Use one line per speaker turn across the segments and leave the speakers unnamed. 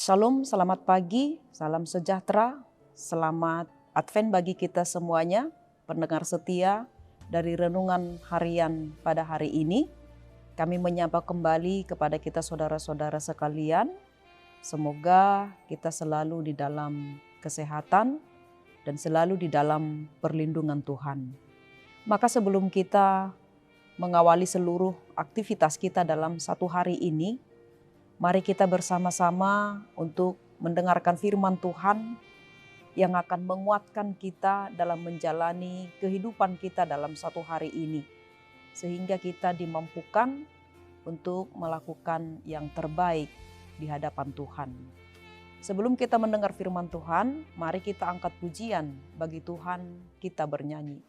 Shalom, selamat pagi, salam sejahtera, selamat Advent bagi kita semuanya, pendengar setia dari renungan harian pada hari ini. Kami menyapa kembali kepada kita saudara-saudara sekalian. Semoga kita selalu di dalam kesehatan dan selalu di dalam perlindungan Tuhan. Maka sebelum kita mengawali seluruh aktivitas kita dalam satu hari ini, mari kita bersama-sama untuk mendengarkan firman Tuhan yang akan menguatkan kita dalam menjalani kehidupan kita dalam satu hari ini. Sehingga kita dimampukan untuk melakukan yang terbaik di hadapan Tuhan. Sebelum kita mendengar firman Tuhan, mari kita angkat pujian bagi Tuhan, kita bernyanyi.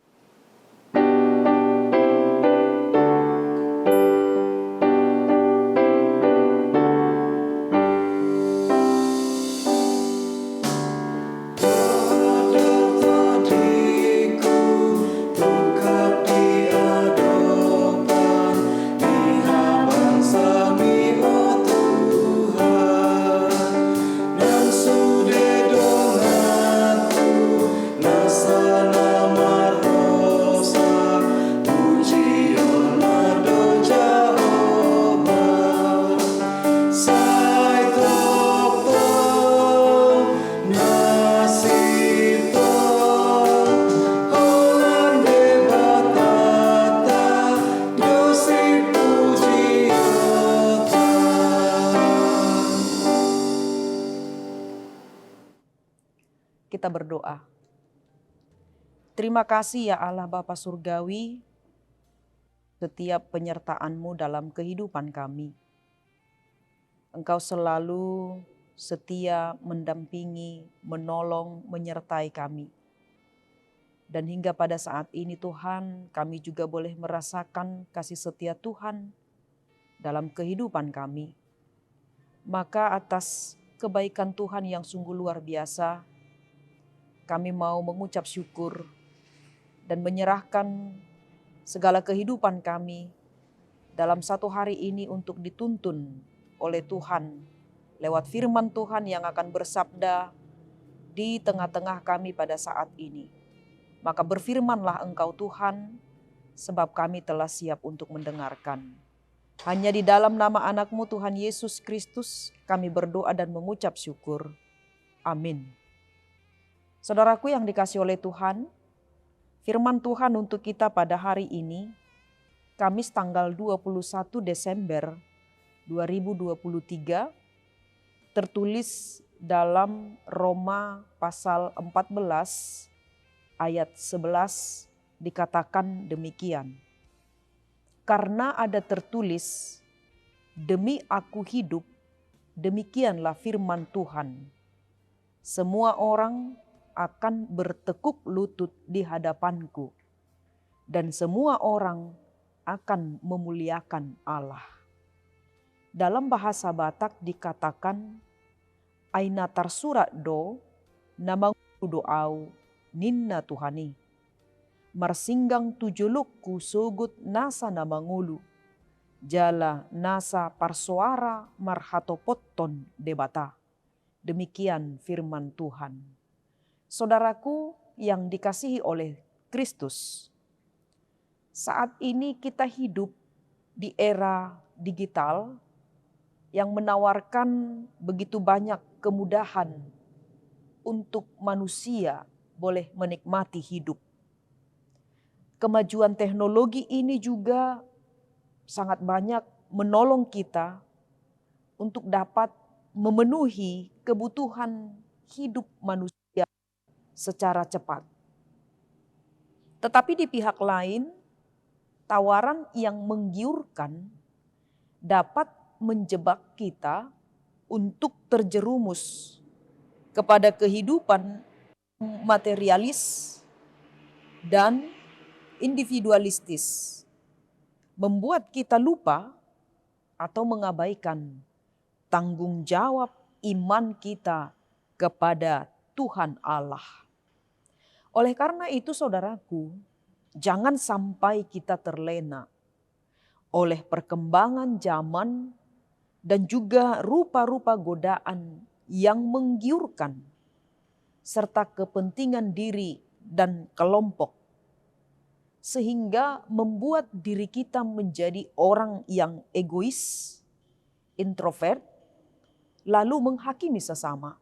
Kita berdoa. Terima kasih ya Allah Bapa Surgawi, setiap penyertaan-Mu dalam kehidupan kami. Engkau selalu setia mendampingi, menolong, menyertai kami. Dan hingga pada saat ini Tuhan, kami juga boleh merasakan kasih setia Tuhan dalam kehidupan kami. Maka atas kebaikan Tuhan yang sungguh luar biasa, kami mau mengucap syukur dan menyerahkan segala kehidupan kami dalam satu hari ini untuk dituntun oleh Tuhan lewat firman Tuhan yang akan bersabda di tengah-tengah kami pada saat ini. Maka berfirmanlah Engkau Tuhan, sebab kami telah siap untuk mendengarkan. Hanya di dalam nama anak-Mu Tuhan Yesus Kristus kami berdoa dan mengucap syukur. Amin. Saudaraku yang dikasihi oleh Tuhan, firman Tuhan untuk kita pada hari ini, Kamis tanggal 21 Desember 2023, tertulis dalam Roma pasal 14 ayat 11 dikatakan demikian. Karena ada tertulis, demi aku hidup, demikianlah firman Tuhan. Semua orang akan bertekuk lutut di hadapanku, dan semua orang akan memuliakan Allah. Dalam bahasa Batak dikatakan, aina tarsurat do, nama doau, ninna Tuhani. Marsinggang tujulukku sugut nasa nama ngulu, jala nasa parsuara marhatopotton debata. Demikian firman Tuhan. Saudaraku yang dikasihi oleh Kristus, saat ini kita hidup di era digital yang menawarkan begitu banyak kemudahan untuk manusia boleh menikmati hidup. Kemajuan teknologi ini juga sangat banyak menolong kita untuk dapat memenuhi kebutuhan hidup manusia secara cepat. Tetapi di pihak lain, tawaran yang menggiurkan dapat menjebak kita untuk terjerumus kepada kehidupan materialis dan individualistis, membuat kita lupa atau mengabaikan tanggung jawab iman kita kepada Tuhan Allah. Oleh karena itu saudaraku, jangan sampai kita terlena oleh perkembangan zaman dan juga rupa-rupa godaan yang menggiurkan, serta kepentingan diri dan kelompok, sehingga membuat diri kita menjadi orang yang egois, introvert, lalu menghakimi sesama.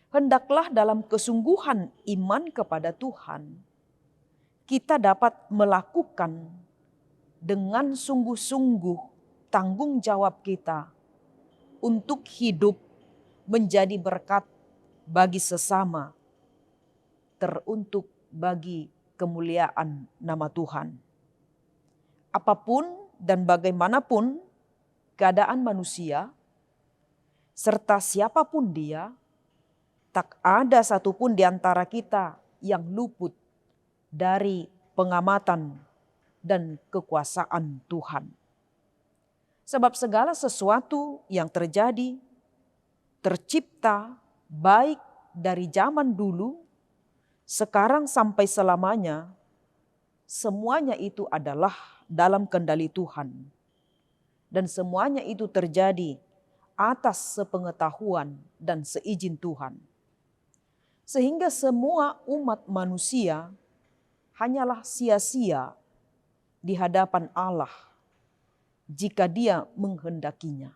Hendaklah dalam kesungguhan iman kepada Tuhan, kita dapat melakukan dengan sungguh-sungguh tanggung jawab kita untuk hidup menjadi berkat bagi sesama, teruntuk bagi kemuliaan nama Tuhan. Apapun dan bagaimanapun keadaan manusia, serta siapapun dia, tak ada satupun di antara kita yang luput dari pengamatan dan kekuasaan Tuhan. Sebab segala sesuatu yang terjadi, tercipta baik dari zaman dulu, sekarang sampai selamanya, semuanya itu adalah dalam kendali Tuhan. Dan semuanya itu terjadi atas sepengetahuan dan seizin Tuhan. Sehingga semua umat manusia hanyalah sia-sia di hadapan Allah jika Dia menghendakinya.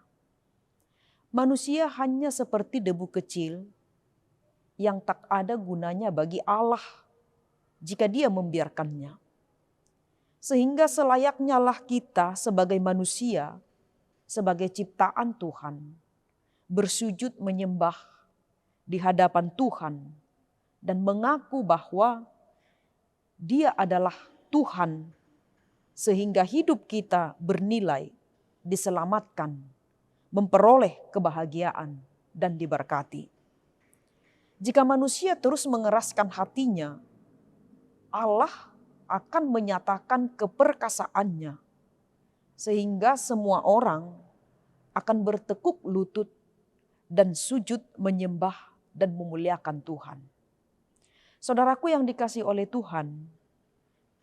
Manusia hanya seperti debu kecil yang tak ada gunanya bagi Allah jika Dia membiarkannya. Sehingga selayaknya lah kita sebagai manusia, sebagai ciptaan Tuhan, bersujud menyembah di hadapan Tuhan dan mengaku bahwa Dia adalah Tuhan, sehingga hidup kita bernilai, diselamatkan, memperoleh kebahagiaan dan diberkati. Jika manusia terus mengeraskan hatinya, Allah akan menyatakan keperkasaannya, sehingga semua orang akan bertekuk lutut dan sujud menyembah dan memuliakan Tuhan. Saudaraku yang dikasihi oleh Tuhan,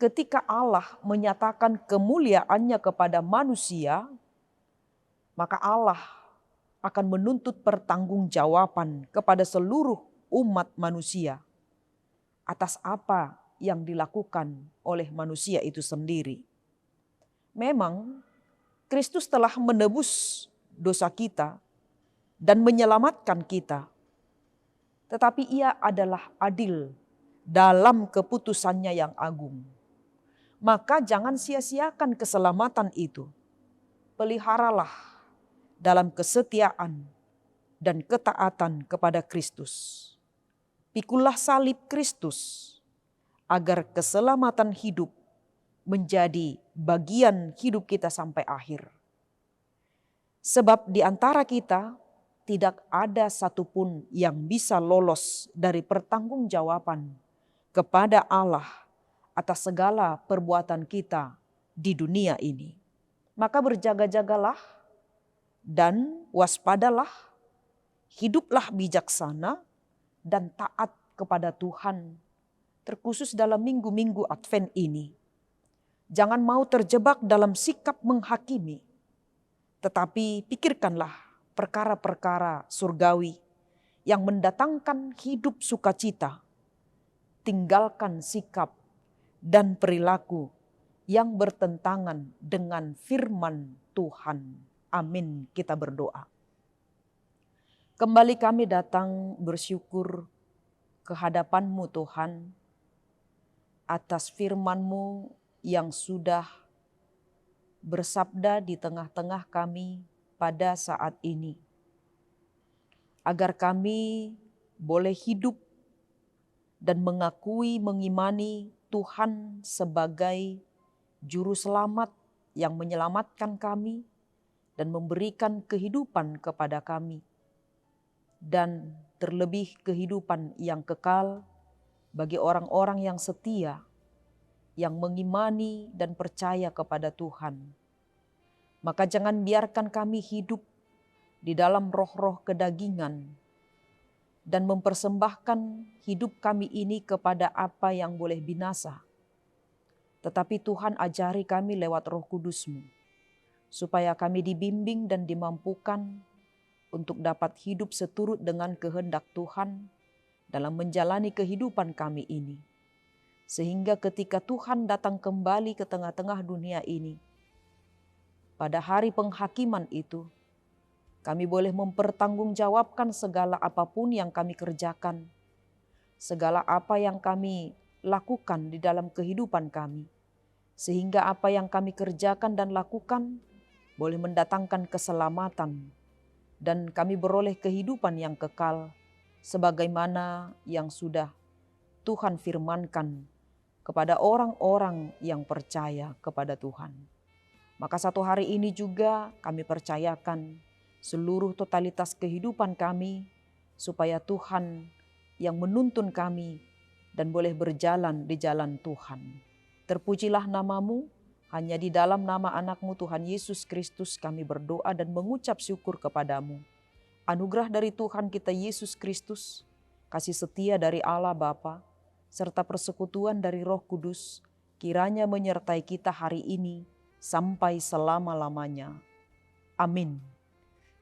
ketika Allah menyatakan kemuliaannya kepada manusia, maka Allah akan menuntut pertanggungjawaban kepada seluruh umat manusia atas apa yang dilakukan oleh manusia itu sendiri. Memang Kristus telah menebus dosa kita dan menyelamatkan kita, tetapi Ia adalah adil dalam keputusannya yang agung. Maka jangan sia-siakan keselamatan itu. Peliharalah dalam kesetiaan dan ketaatan kepada Kristus. Pikulah salib Kristus agar keselamatan hidup menjadi bagian hidup kita sampai akhir. Sebab di antara kita tidak ada satupun yang bisa lolos dari pertanggungjawaban kepada Allah atas segala perbuatan kita di dunia ini. Maka berjaga-jagalah dan waspadalah, hiduplah bijaksana dan taat kepada Tuhan, terkhusus dalam minggu-minggu Advent ini. Jangan mau terjebak dalam sikap menghakimi, tetapi pikirkanlah perkara-perkara surgawi yang mendatangkan hidup sukacita. Tinggalkan sikap dan perilaku yang bertentangan dengan firman Tuhan. Amin, kita berdoa. Kembali kami datang bersyukur ke hadapan-Mu Tuhan atas firman-Mu yang sudah bersabda di tengah-tengah kami pada saat ini. Agar kami boleh hidup dan mengakui, mengimani Tuhan sebagai Juru Selamat yang menyelamatkan kami dan memberikan kehidupan kepada kami. Dan terlebih kehidupan yang kekal bagi orang-orang yang setia, yang mengimani dan percaya kepada Tuhan. Maka jangan biarkan kami hidup di dalam roh-roh kedagingan dan mempersembahkan hidup kami ini kepada apa yang boleh binasa. Tetapi Tuhan ajari kami lewat Roh Kudus-Mu, supaya kami dibimbing dan dimampukan untuk dapat hidup seturut dengan kehendak Tuhan dalam menjalani kehidupan kami ini. Sehingga ketika Tuhan datang kembali ke tengah-tengah dunia ini, pada hari penghakiman itu, kami boleh mempertanggungjawabkan segala apapun yang kami kerjakan, segala apa yang kami lakukan di dalam kehidupan kami. Sehingga apa yang kami kerjakan dan lakukan boleh mendatangkan keselamatan dan kami beroleh kehidupan yang kekal sebagaimana yang sudah Tuhan firmankan kepada orang-orang yang percaya kepada Tuhan. Maka satu hari ini juga kami percayakan seluruh totalitas kehidupan kami supaya Tuhan yang menuntun kami dan boleh berjalan di jalan Tuhan. Terpujilah namamu, hanya di dalam nama anakmu Tuhan Yesus Kristus kami berdoa dan mengucap syukur kepadamu. Anugerah dari Tuhan kita Yesus Kristus, kasih setia dari Allah Bapa, serta persekutuan dari Roh Kudus, kiranya menyertai kita hari ini sampai selama-lamanya. Amin.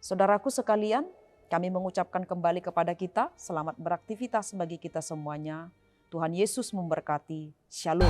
Saudaraku sekalian, kami mengucapkan kembali kepada kita, selamat beraktivitas bagi kita semuanya. Tuhan Yesus memberkati. Shalom.